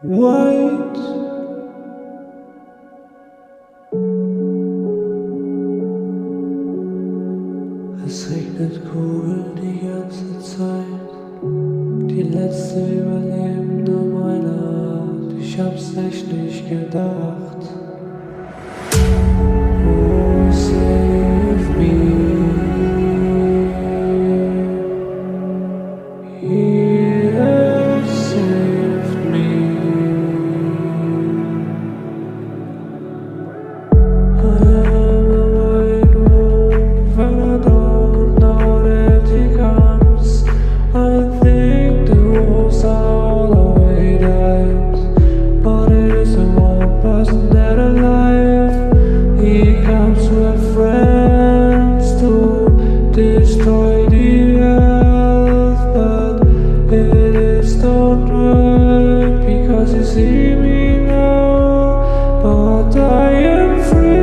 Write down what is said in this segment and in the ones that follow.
White. Es regnet Kugeln die ganze Zeit, die letzte Überlebende meiner Art. Ich hab's echt nicht gedacht. Oh, save me. Here, saved me. I am a white wolf and I don't know that he comes. I think the wolves are all the way dead, but it isn't one person dead alive. He comes with friends to destroy the earth, but it is not right because you see me now, but I am free.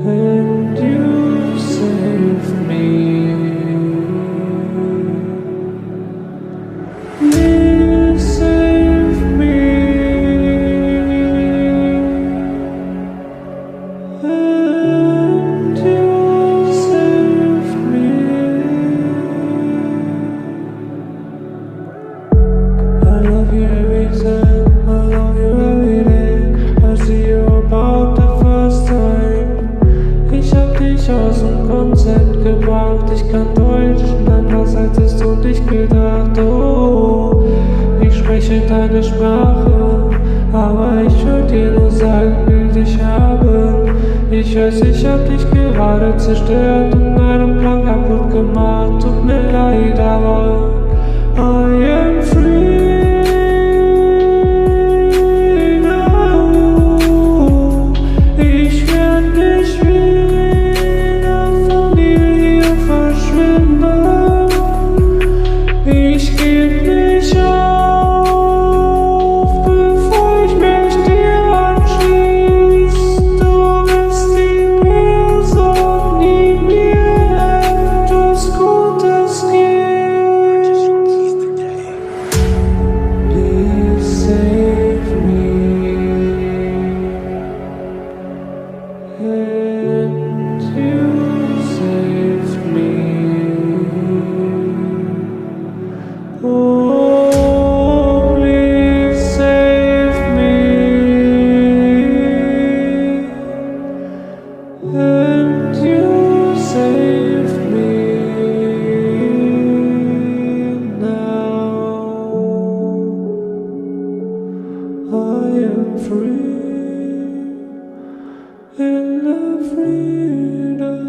And you saved me. You saved me. And you saved me. I love you every time, I love you every day. I see you about the first time. Ich hab dich aus dem Konzept gebracht. Ich kann Deutsch, anders hättest du dich gedacht. Oh, ich spreche deine Sprache, aber ich wollte dir nur sagen, will dich haben. Ich weiß, ich hab dich gerade zerstört und meinen Plan kaputt gemacht. Tut mir leid, aber I am free. And you saved me. Oh, please save me. And you saved me. Now I am free. And the freedom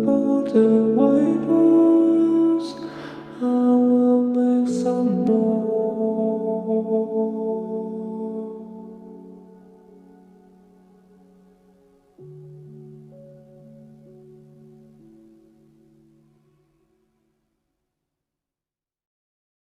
about to